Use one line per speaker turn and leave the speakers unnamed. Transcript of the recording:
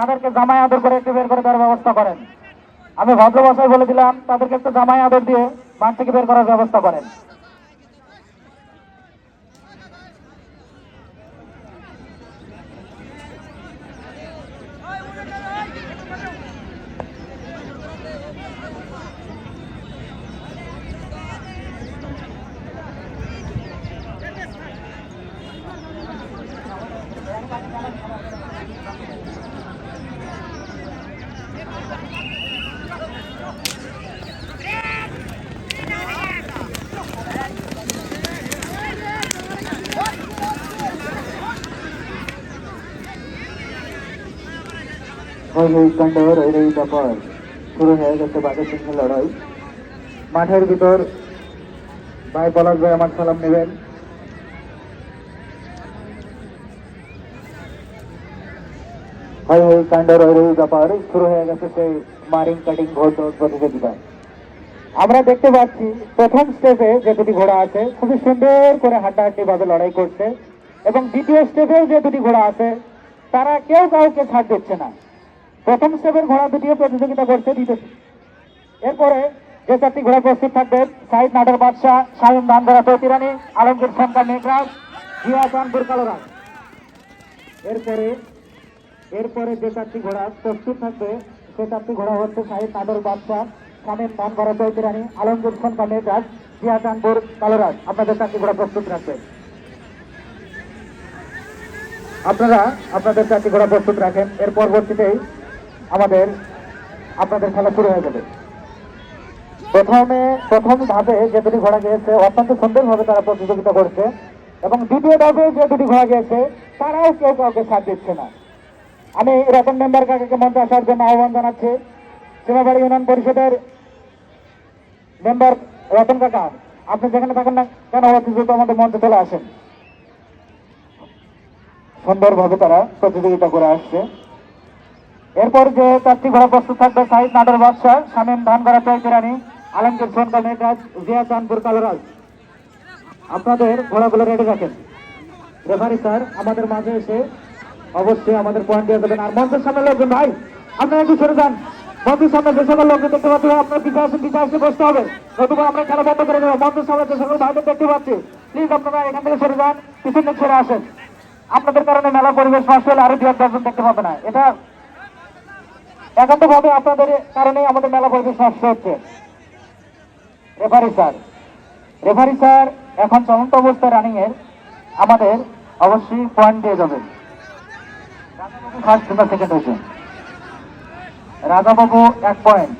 তাদেরকে জামাই আদর করে একটু বের করে দেওয়ার ব্যবস্থা করেন। আমি ভদ্র ভাষায় বলে দিলাম, তাদেরকে একটু জামাই আদর দিয়ে মাঠ থেকে বের করার ব্যবস্থা করেন।
কাণ্ড রই ব্যাপার শুরু হয়ে গেছে বাঘের সিংহের লড়াই। মাঠের ভিতর ভাই পলাশ ভাই আমার সালাম নেবেন। কাণ্ড রই ব্যাপার শুরু হয়ে গেছে সেই মারিং কাটিং ঘোড় দৌড় প্রতিযোগিতা। আমরা দেখতে পাচ্ছি প্রথম স্টেপে যে দুটি ঘোড়া আছে খুবই সুন্দর করে হাড্ডাহাড্ডি ভাবে লড়াই করছে, এবং দ্বিতীয় স্টেপেও যে দুটি ঘোড়া আছে তারা কেউ কাউকে ছাড় দিচ্ছে না। প্রথম স্টেপের ঘোড়া দুটিও প্রতিযোগিতা করছে এরপরে যে চারটি ঘোড়া প্রস্তুত থাকবেন, সাইদ নাটের বাদশাহ, শাহিন ধানগড়া চৌতিরানি, আলমগীর সন্তান মেঘরাজ, জিয়া চাঁদপুর কালোরাজ। এরপরে যে চারটি ঘোড়া প্রস্তুত থাকবে সে চারটি ঘোড়া হচ্ছে সাইদ নাটের বাদশাহ, শাহিন ধানগড়া চৌতিরানি, আলমগীর সন্তান মেঘরাজ, জিয়া চাঁদপুর কালোরাজ। আপনাদের চারটি ঘোড়া প্রস্তুত রাখবেন। আপনারা আপনাদের চারটি ঘোড়া প্রস্তুত রাখেন। এর পরবর্তীতেই আপনাদের খেলা শুরু হয়ে যাবে। প্রথম ধাপে যে দুটি ঘোড়া গিয়েছে অত্যন্ত সুন্দরভাবে তারা প্রতিযোগিতা করছে, এবং দ্বিতীয় ধাপে যে দুটি ঘোড়া গিয়েছে তারাও কেউ কাউকে সাথ দিচ্ছে না। আমি রতন মেম্বার কাকাকে মঞ্চে আসার জন্য আহ্বান জানাচ্ছি। সীমাবাড়ি ইউনিয়ন পরিষদের মেম্বার রতন কাকা, আপনি যেখানে থাকেন না কেন অতি দ্রুত আমাদের মঞ্চে চলে আসেন। সুন্দরভাবে তারা প্রতিযোগিতা করে আসছে। এরপর যে চারটি ঘোড়া প্রস্তুত থাকবে, সাইদ নাটের বাদশাহ, শামীম ধানগড়া চৌকিরানি, আলমগীর সন্তান মেঘরাজ, জিয়া চাঁদপুর কালোরাজ। আপনাদের ঘোড়াগুলো রেডি রাখেন। রেফারি স্যার আমাদের মাঝে এসে অবশ্যই আমাদের পয়েন্ট দিয়ে দেবেন। আর মঞ্চের সামনে লোকজন ভাই আপনারা একটু সরে যান। মঞ্চের সামনে যে সকল লোকজন দেখতে পাচ্ছি আপনার পিছিয়ে আসে বসতে হবে, নতুবা আমরা খেলা বন্ধ করে দেবো। মঞ্চের সামনে যে সকল ভাইদের দেখতে পাচ্ছি প্লিজ আপনারা এখান থেকে সরে যান, পিছন দিকে সরে আসেন। আপনাদের কারণে মেলা পরিবেশ নষ্ট হলে আরো 2-10 দেখতে পাবে না। এটা একান্তভাবে আপনাদের কারণে আমাদের মেলা পরিবেশ নষ্ট হচ্ছে। রেফারি স্যার এখন চলন্ত অবস্থায় রানিং এর আমাদের অবশ্যই পয়েন্ট দিয়ে যাবেন। ফার্স্ট কিংবা সেকেন্ড হয়েছে রাজাবাবু 1 পয়েন্ট।